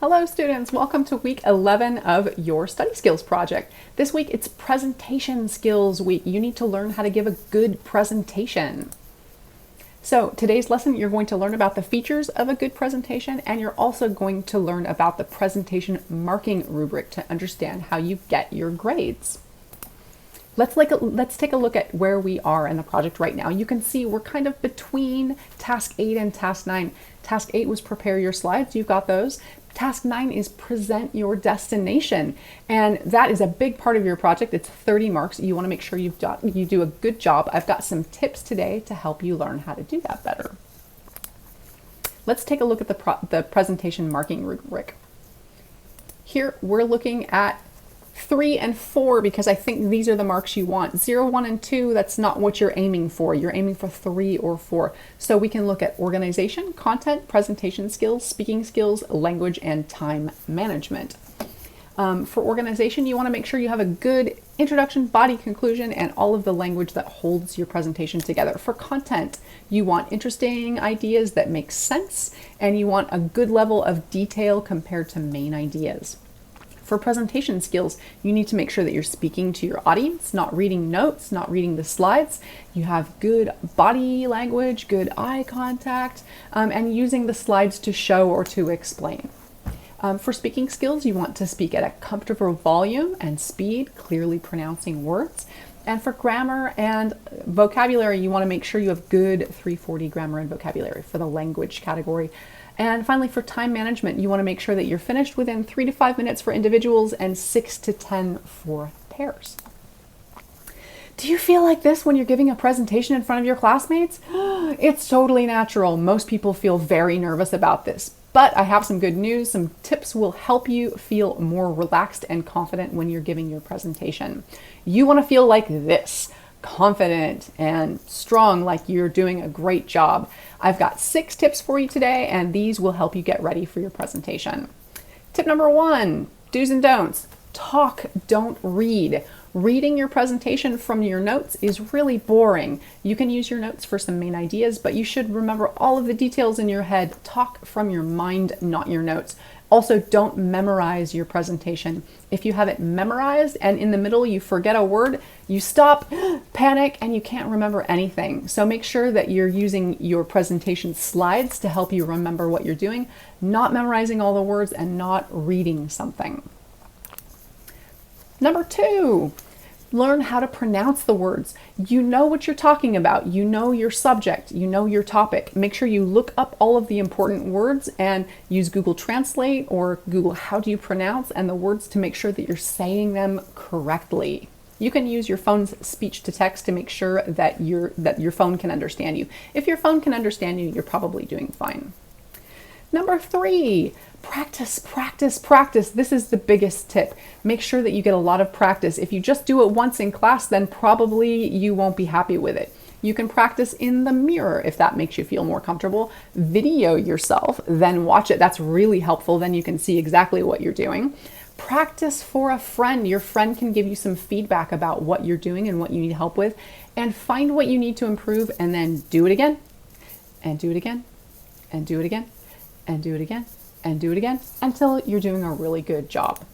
Hello students, welcome to week 11 of your study skills project. This week it's presentation skills week. You need to learn how to give a good presentation. So today's lesson you're going to learn about the features of a good presentation, and you're also going to learn about the presentation marking rubric to understand how you get your grades. Let's take a look at where we are in the project right now. You can see we're kind of between task 8 and task 9. Task 8 was prepare your slides. You've got those. Task 9 is present your destination. And that is a big part of your project. It's 30 marks. You want to make sure you do a good job. I've got some tips today to help you learn how to do that better. Let's take a look at the presentation marking rubric. Here we're looking at 3 and 4 because I think these are the marks you want. 0, 1, and 2, that's not what you're aiming for. You're aiming for 3 or 4. So we can look at organization, content, presentation skills, speaking skills, language, and time management. For organization, you want to make sure you have a good introduction, body, conclusion, and all of the language that holds your presentation together. For content, you want interesting ideas that make sense, and you want a good level of detail compared to main ideas. For presentation skills, you need to make sure that you're speaking to your audience, not reading notes, not reading the slides. You have good body language, good eye contact, and using the slides to show or to explain. For speaking skills, you want to speak at a comfortable volume and speed, clearly pronouncing words. And for grammar and vocabulary, you want to make sure you have good 340 grammar and vocabulary for the language category. And finally, for time management, you want to make sure that you're finished within 3 to 5 minutes for individuals and 6 to 10 for pairs. Do you feel like this when you're giving a presentation in front of your classmates? It's totally natural. Most people feel very nervous about this. But I have some good news. Some tips will help you feel more relaxed and confident when you're giving your presentation. You want to feel like this. Confident and strong, like you're doing a great job. I've got 6 tips for you today, and these will help you get ready for your presentation. Tip number 1, do's and don'ts. Talk, don't read. Reading your presentation from your notes is really boring. You can use your notes for some main ideas, but you should remember all of the details in your head. Talk from your mind, not your notes. Also, don't memorize your presentation. If you have it memorized and in the middle you forget a word, you stop, panic, and you can't remember anything. So make sure that you're using your presentation slides to help you remember what you're doing, not memorizing all the words and not reading something. Number 2, learn how to pronounce the words. You know what you're talking about. You know your subject. You know your topic. Make sure you look up all of the important words and use Google Translate or Google how do you pronounce and the words to make sure that you're saying them correctly. You can use your phone's speech to text to make sure that your phone can understand you. If your phone can understand you, you're probably doing fine. Number 3, practice, practice, practice. This is the biggest tip. Make sure that you get a lot of practice. If you just do it once in class, then probably you won't be happy with it. You can practice in the mirror if that makes you feel more comfortable. Video yourself, then watch it. That's really helpful. Then you can see exactly what you're doing. Practice for a friend. Your friend can give you some feedback about what you're doing and what you need help with. And find what you need to improve and then do it again, and do it again, and do it again, and do it again, and do it again until you're doing a really good job.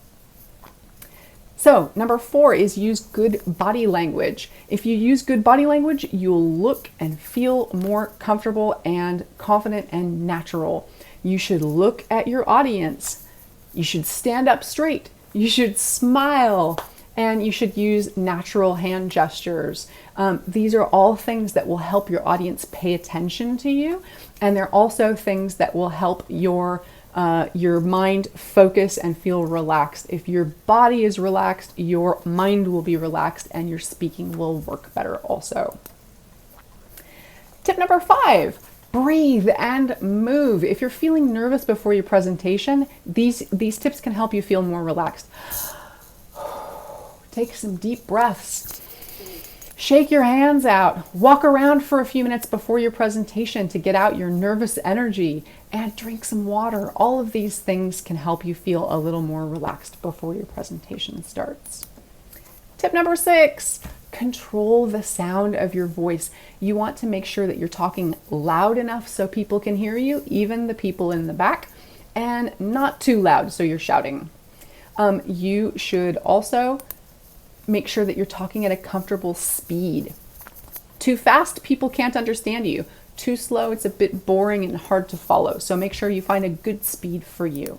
So number 4 is use good body language. If you use good body language, you'll look and feel more comfortable and confident and natural. You should look at your audience. You should stand up straight. You should smile. And you should use natural hand gestures. These are all things that will help your audience pay attention to you. And they're also things that will help your mind focus and feel relaxed. If your body is relaxed, your mind will be relaxed and your speaking will work better also. Tip number 5, breathe and move. If you're feeling nervous before your presentation, these tips can help you feel more relaxed. Take some deep breaths. Shake your hands out. Walk around for a few minutes before your presentation to get out your nervous energy, and drink some water. All of these things can help you feel a little more relaxed before your presentation starts. Tip number 6, control the sound of your voice. You want to make sure that you're talking loud enough so people can hear you, even the people in the back, and not too loud so you're shouting. You should also make sure that you're talking at a comfortable speed. Too fast, people can't understand you. Too slow, it's a bit boring and hard to follow. So make sure you find a good speed for you.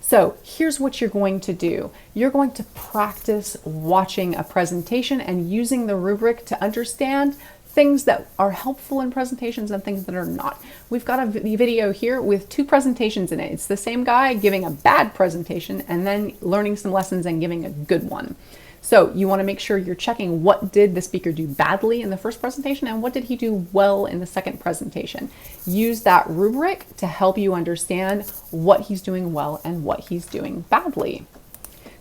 So here's what you're going to do. You're going to practice watching a presentation and using the rubric to understand things that are helpful in presentations and things that are not. We've got a video here with 2 presentations in it. It's the same guy giving a bad presentation and then learning some lessons and giving a good one. So you want to make sure you're checking what did the speaker do badly in the first presentation and what did he do well in the second presentation. Use that rubric to help you understand what he's doing well and what he's doing badly.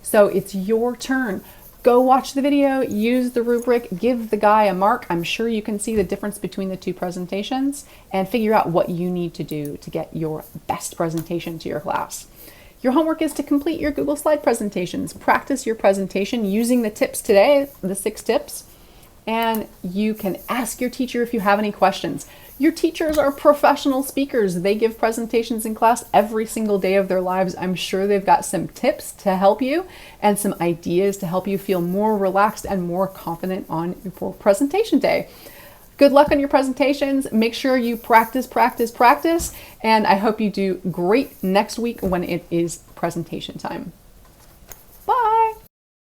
So it's your turn. Go watch the video, use the rubric, give the guy a mark. I'm sure you can see the difference between the 2 presentations and figure out what you need to do to get your best presentation to your class. Your homework is to complete your Google Slide presentations. Practice your presentation using the tips today, the 6 tips, and you can ask your teacher if you have any questions. Your teachers are professional speakers. They give presentations in class every single day of their lives. I'm sure they've got some tips to help you and some ideas to help you feel more relaxed and more confident on your presentation day. Good luck on your presentations. Make sure you practice, practice, practice, and I hope you do great next week when it is presentation time.